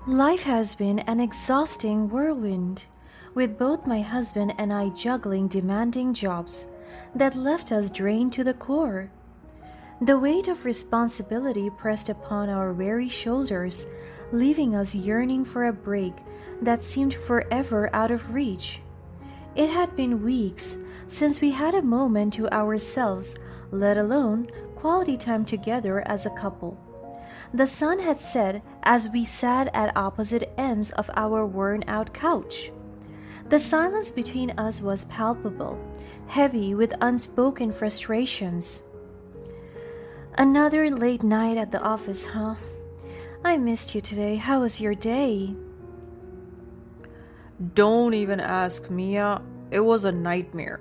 Life has been an exhausting whirlwind, with both my husband and I juggling demanding jobs that left us drained to the core. The weight of responsibility pressed upon our weary shoulders, leaving us yearning for a break that seemed forever out of reach. It had been weeks since we had a moment to ourselves, let alone quality time together as a couple. The sun had set as we sat at opposite ends of our worn out couch. The silence between us was palpable, heavy with unspoken frustrations. Another late night at the office, huh? I missed you today. How was your day? Don't even ask, Mia. It was a nightmare.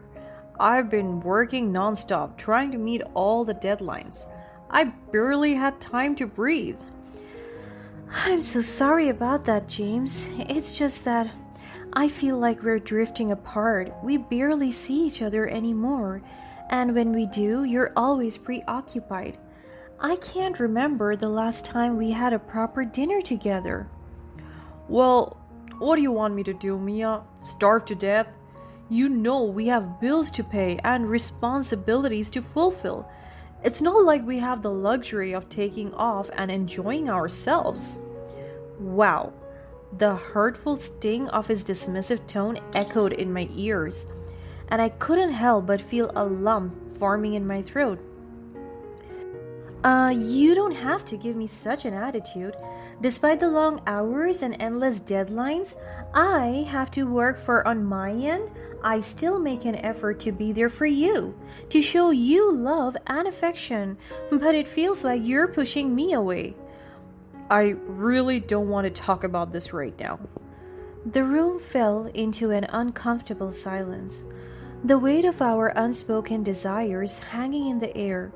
I've been working nonstop trying to meet all the deadlines. I barely had time to breathe. I'm so sorry about that, James. It's just that I feel like we're drifting apart. We barely see each other anymore. And when we do, you're always preoccupied. I can't remember the last time we had a proper dinner together. Well, what do you want me to do, Mia? Starve to death? You know we have bills to pay and responsibilities to fulfill. It's not like we have the luxury of taking off and enjoying ourselves. Wow, the hurtful sting of his dismissive tone echoed in my ears, and I couldn't help but feel a lump forming in my throat. You don't have to give me such an attitude. Despite the long hours and endless deadlines I have to work for on my end, I still make an effort to be there for you, to show you love and affection, but it feels like you're pushing me away. I really don't want to talk about this right now. The room fell into an uncomfortable silence, the weight of our unspoken desires hanging in the air.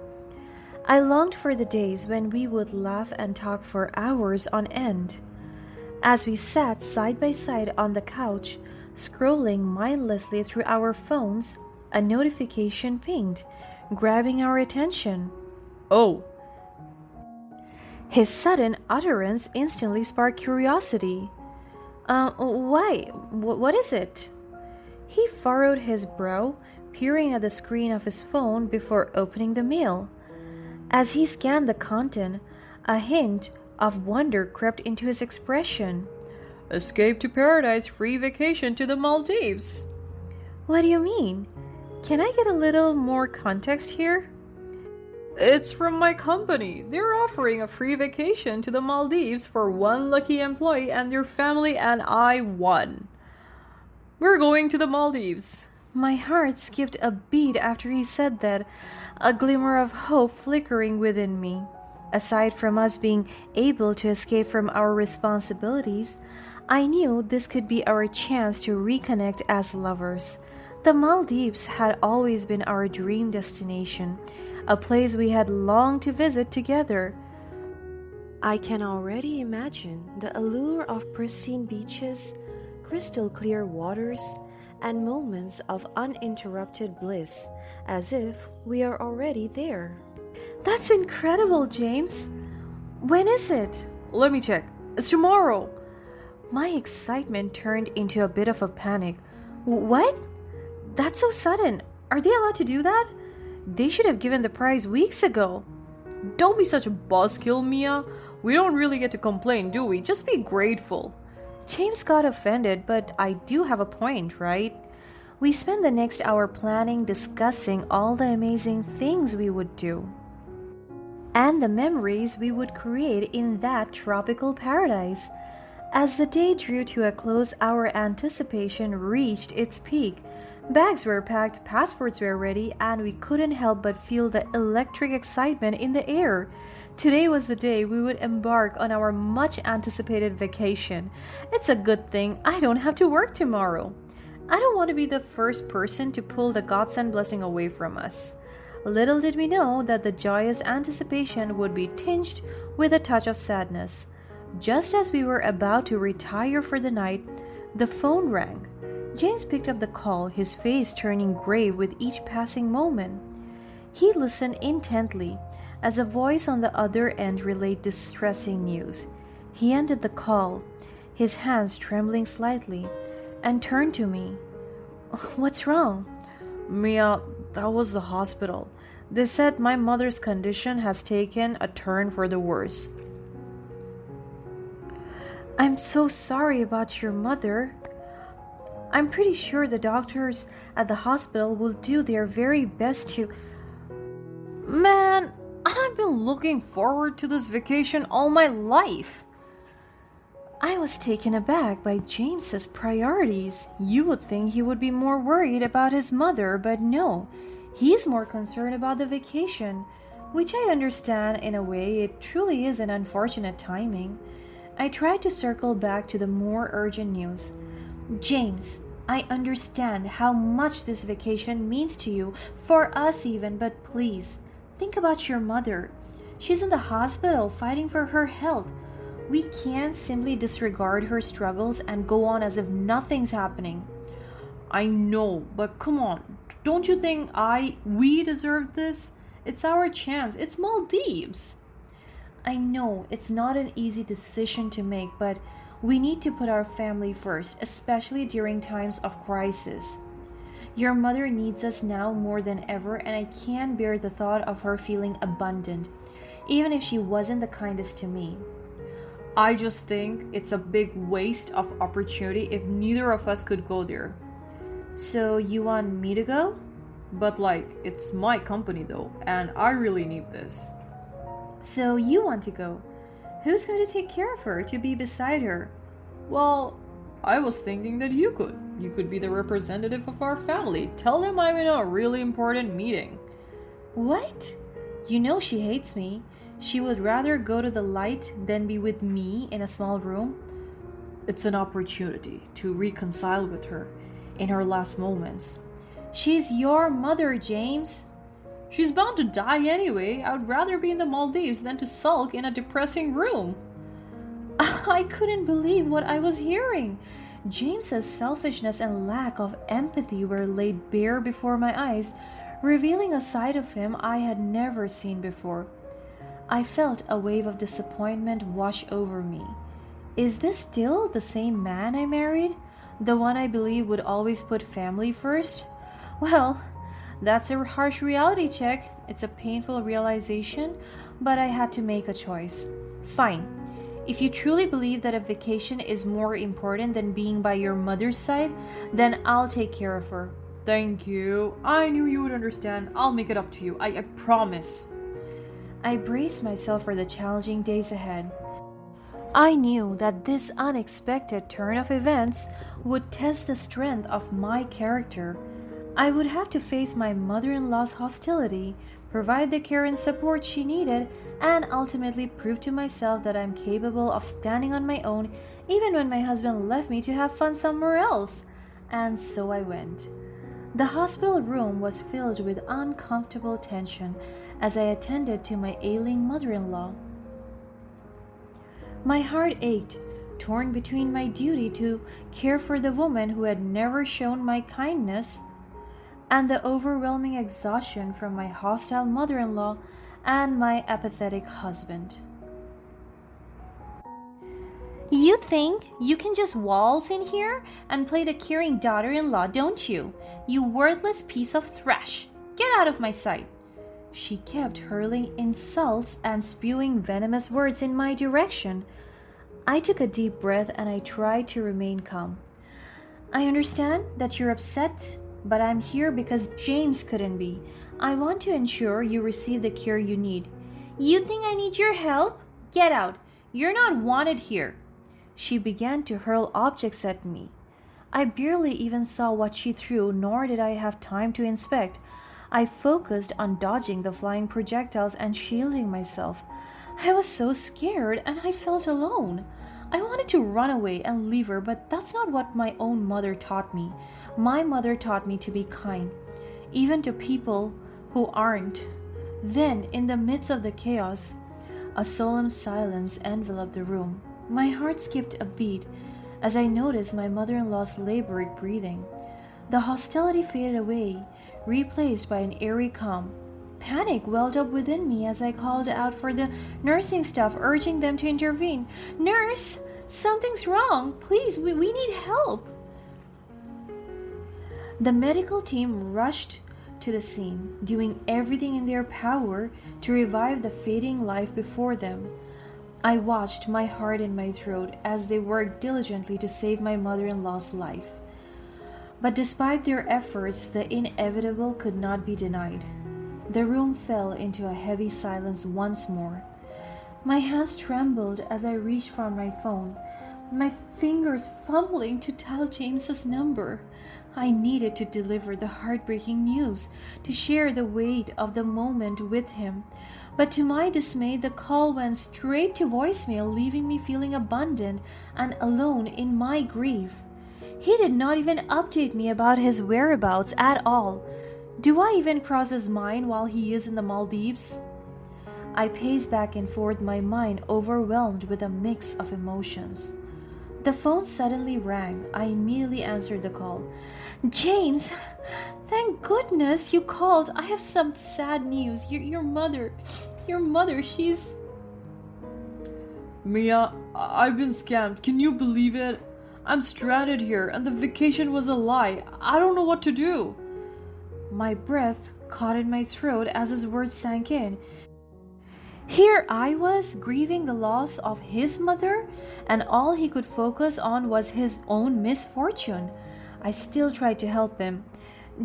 I longed for the days when we would laugh and talk for hours on end. As we sat side by side on the couch, scrolling mindlessly through our phones, a notification pinged, grabbing our attention. Oh, His sudden utterance instantly sparked curiosity. Why? What is it? He furrowed his brow, peering at the screen of his phone before opening the mail. As he scanned the content, a hint of wonder crept into his expression. escape to paradise free vacation to the Maldives. What do you mean? Can I get a little more context here? It's from my company. They're offering a free vacation to the Maldives for one lucky employee and their family, and I won. We're going to the Maldives. My heart skipped a beat after he said that, a glimmer of hope flickering within me. Aside from us being able to escape from our responsibilities, I knew this could be our chance to reconnect as lovers. The Maldives had always been our dream destination, a place we had longed to visit together. I can already imagine the allure of pristine beaches, crystal clear waters, and moments of uninterrupted bliss, as if we are already there. That's incredible, James. When is it? Let me check. It's tomorrow. My excitement turned into a bit of a panic. What? That's so sudden. Are they allowed to do that? They should have given the prize weeks ago. Don't be such a buzzkill, Mia. We don't really get to complain, do we? Just be grateful. James got offended, but I do have a point, right? We spent the next hour planning, discussing all the amazing things we would do, and the memories we would create in that tropical paradise. As the day drew to a close, our anticipation reached its peak. Bags were packed, passports were ready, and we couldn't help but feel the electric excitement in the air. Today was the day we would embark on our much anticipated vacation. It's a good thing I don't have to work tomorrow. I don't want to be the first person to pull the godsend blessing away from us. Little did we know that the joyous anticipation would be tinged with a touch of sadness. Just as we were about to retire for the night, the phone rang. James picked up the call, his face turning grave with each passing moment. He listened intently as a voice on the other end relayed distressing news. He ended the call, his hands trembling slightly, and turned to me. What's wrong? Mia, that was the hospital. They said my mother's condition has taken a turn for the worse. I'm so sorry about your mother. I'm pretty sure the doctors at the hospital will do their very best to. Man, I've been looking forward to this vacation all my life. I was taken aback by James's priorities. You would think he would be more worried about his mother, but no. He's more concerned about the vacation, which I understand in a way. It truly is an unfortunate timing. I tried to circle back to the more urgent news. James, I understand how much this vacation means to you, for us even, but please, think about your mother. She's in the hospital fighting for her health. We can't simply disregard her struggles and go on as if nothing's happening. I know, but come on. Don't you think we deserve this? It's our chance. It's Maldives. I know it's not an easy decision to make, but we need to put our family first, especially during times of crisis. Your mother needs us now more than ever, and I can't bear the thought of her feeling abandoned, even if she wasn't the kindest to me. I just think it's a big waste of opportunity if neither of us could go there. So you want me to go? But it's my company though, and I really need this. So you want to go? Who's going to take care of her, to be beside her? Well, I was thinking that you could. You could be the representative of our family. Tell them I'm in a really important meeting. What? You know she hates me. She would rather go to the light than be with me in a small room. It's an opportunity to reconcile with her in her last moments. She's your mother, James. She's bound to die anyway. I would rather be in the Maldives than to sulk in a depressing room. I couldn't believe what I was hearing. James's selfishness and lack of empathy were laid bare before my eyes, revealing a side of him I had never seen before. I felt a wave of disappointment wash over me. Is this still the same man I married? The one I believe would always put family first? Well, that's a harsh reality check. It's a painful realization, but I had to make a choice. Fine. If you truly believe that a vacation is more important than being by your mother's side, then I'll take care of her. Thank you. I knew you would understand. I'll make it up to you. I promise. I braced myself for the challenging days ahead. I knew that this unexpected turn of events would test the strength of my character. I would have to face my mother-in-law's hostility, provide the care and support she needed, and ultimately prove to myself that I'm capable of standing on my own even when my husband left me to have fun somewhere else. And so I went. The hospital room was filled with uncomfortable tension as I attended to my ailing mother-in-law. My heart ached, torn between my duty to care for the woman who had never shown my kindness and the overwhelming exhaustion from my hostile mother-in-law and my apathetic husband. You think you can just waltz in here and play the caring daughter-in-law, don't you? You worthless piece of trash! Get out of my sight! She kept hurling insults and spewing venomous words in my direction. I took a deep breath and I tried to remain calm. I understand that you're upset, but I'm here because James couldn't be. I want to ensure you receive the care you need. You think I need your help? Get out. You're not wanted here. She began to hurl objects at me. I barely even saw what she threw, nor did I have time to inspect. I focused on dodging the flying projectiles and shielding myself. I was so scared and I felt alone. I wanted to run away and leave her, but that's not what my own mother taught me. My mother taught me to be kind, even to people who aren't. Then, in the midst of the chaos, a solemn silence enveloped the room. My heart skipped a beat as I noticed my mother-in-law's labored breathing. The hostility faded away, replaced by an eerie calm. Panic welled up within me as I called out for the nursing staff, urging them to intervene. "Nurse! Something's wrong. Please, we need help. The medical team rushed to the scene, doing everything in their power to revive the fading life before them. I watched, my heart in my throat, as they worked diligently to save my mother in law's life. But despite their efforts, the inevitable could not be denied. The room fell into a heavy silence once more. My hands trembled as I reached for my phone, my fingers fumbling to dial James's number. I needed to deliver the heartbreaking news, to share the weight of the moment with him. But to my dismay, the call went straight to voicemail, leaving me feeling abandoned and alone in my grief. He did not even update me about his whereabouts at all. Do I even cross his mind while he is in the Maldives? I paced back and forth, my mind overwhelmed with a mix of emotions. The phone suddenly rang. I immediately answered the call. James, thank goodness you called. I have some sad news. Your mother, she's... Mia, I've been scammed. Can you believe it? I'm stranded here and the vacation was a lie. I don't know what to do. My breath caught in my throat as his words sank in. Here I was, grieving the loss of his mother, and all he could focus on was his own misfortune. I still tried to help him.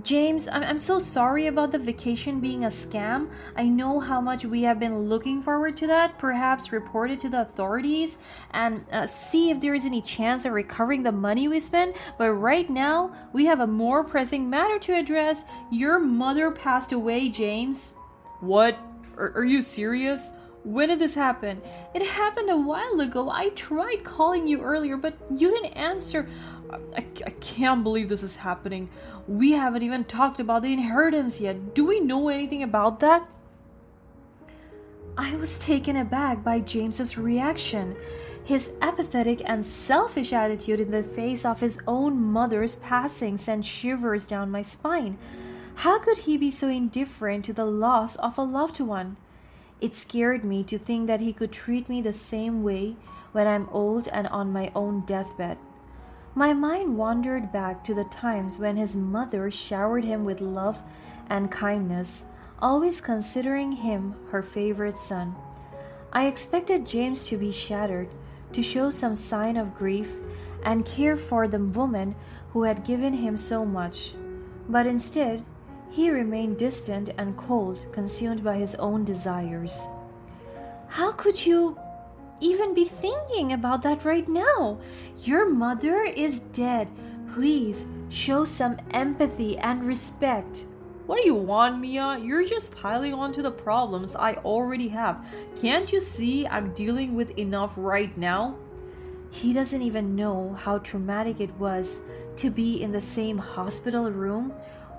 James, I'm so sorry about the vacation being a scam. I know how much we have been looking forward to that. Perhaps report it to the authorities and see if there is any chance of recovering the money we spent. But right now, we have a more pressing matter to address. Your mother passed away, James. What? Are you serious? When did this happen? It happened a while ago. I tried calling you earlier, but you didn't answer. I can't believe this is happening. We haven't even talked about the inheritance yet. Do we know anything about that? I was taken aback by James's reaction. His apathetic and selfish attitude in the face of his own mother's passing sent shivers down my spine. How could he be so indifferent to the loss of a loved one? It scared me to think that he could treat me the same way when I'm old and on my own deathbed. My mind wandered back to the times when his mother showered him with love and kindness, always considering him her favorite son. I expected James to be shattered, to show some sign of grief and care for the woman who had given him so much. But instead, he remained distant and cold, consumed by his own desires. How could you even be thinking about that right now? Your mother is dead. Please show some empathy and respect. What do you want, Mia? You're just piling on to the problems I already have. Can't you see I'm dealing with enough right now? He doesn't even know how traumatic it was to be in the same hospital room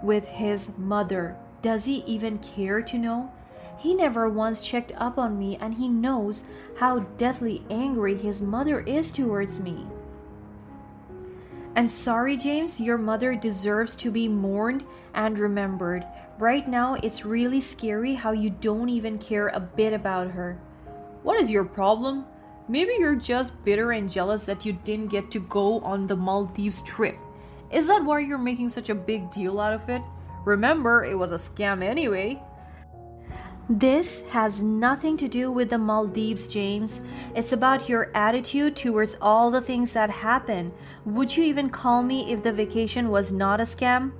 with his mother. Does he even care to know? He never once checked up on me, and he knows how deathly angry his mother is towards me. I'm sorry, James. Your mother deserves to be mourned and remembered. Right now, it's really scary how you don't even care a bit about her. What is your problem? Maybe you're just bitter and jealous that you didn't get to go on the Maldives trip. Is that why you're making such a big deal out of it? Remember, it was a scam anyway. This has nothing to do with the Maldives, James. It's about your attitude towards all the things that happen. Would you even call me if the vacation was not a scam?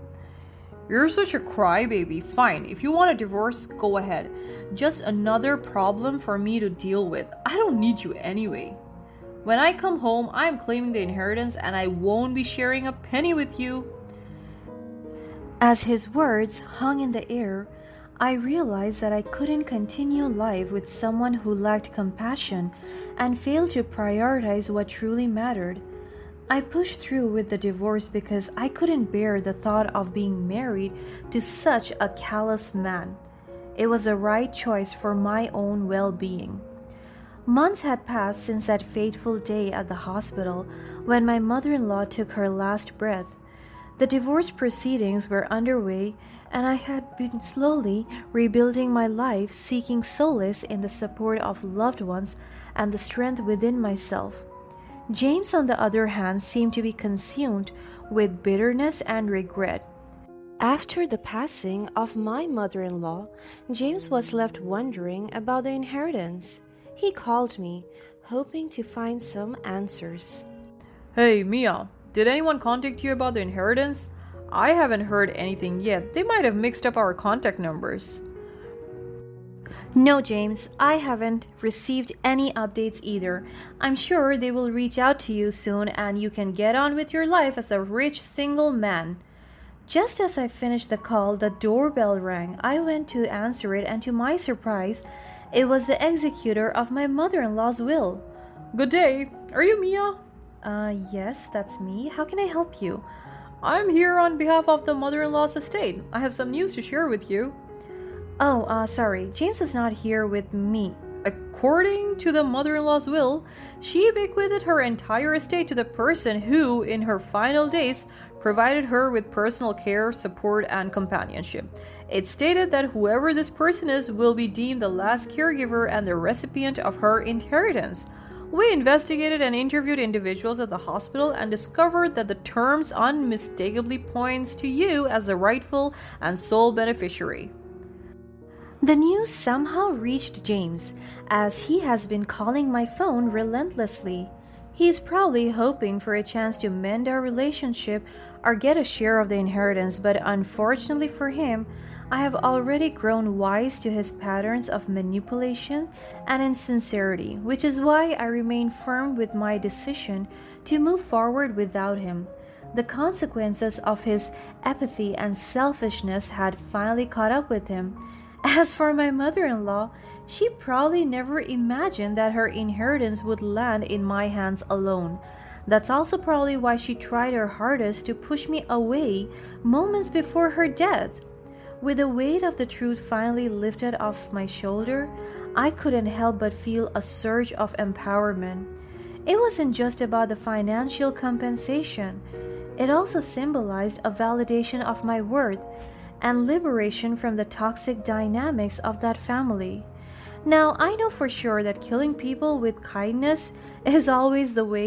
You're such a crybaby. Fine, if you want a divorce, go ahead. Just another problem for me to deal with. I don't need you anyway. When I come home, I'm claiming the inheritance and I won't be sharing a penny with you. As his words hung in the air, I realized that I couldn't continue life with someone who lacked compassion and failed to prioritize what truly mattered. I pushed through with the divorce because I couldn't bear the thought of being married to such a callous man. It was the right choice for my own well-being. Months had passed since that fateful day at the hospital when my mother-in-law took her last breath. The divorce proceedings were underway, and I had been slowly rebuilding my life, seeking solace in the support of loved ones and the strength within myself. James, on the other hand, seemed to be consumed with bitterness and regret. After the passing of my mother in law, James was left wondering about the inheritance. He called me, hoping to find some answers. Hey, Mia, did anyone contact you about the inheritance? I haven't heard anything yet. They might have mixed up our contact numbers. No, James, I haven't received any updates either. I'm sure they will reach out to you soon and you can get on with your life as a rich single man. Just as I finished the call, the doorbell rang. I went to answer it, and to my surprise, it was the executor of my mother in law's will. Good day. Are you Mia? Yes, that's me. How can I help you? I'm here on behalf of the mother in law's estate. I have some news to share with you. Oh, sorry. James is not here with me. According to the mother in law's will, she bequeathed her entire estate to the person who, in her final days, provided her with personal care, support, and companionship. It stated that whoever this person is will be deemed the last caregiver and the recipient of her inheritance. We investigated and interviewed individuals at the hospital and discovered that the terms unmistakably points to you as the rightful and sole beneficiary. The news somehow reached James, as he has been calling my phone relentlessly. He's probably hoping for a chance to mend our relationship or get a share of the inheritance, but unfortunately for him, I have already grown wise to his patterns of manipulation and insincerity, which is why I remain firm with my decision to move forward without him. The consequences of his apathy and selfishness had finally caught up with him. As for my mother in law, she probably never imagined that her inheritance would land in my hands alone. That's also probably why she tried her hardest to push me away moments before her death. With the weight of the truth finally lifted off my shoulder, I couldn't help but feel a surge of empowerment. It wasn't just about the financial compensation, it also symbolized a validation of my worth and liberation from the toxic dynamics of that family. Now, I know for sure that killing people with kindness is always the way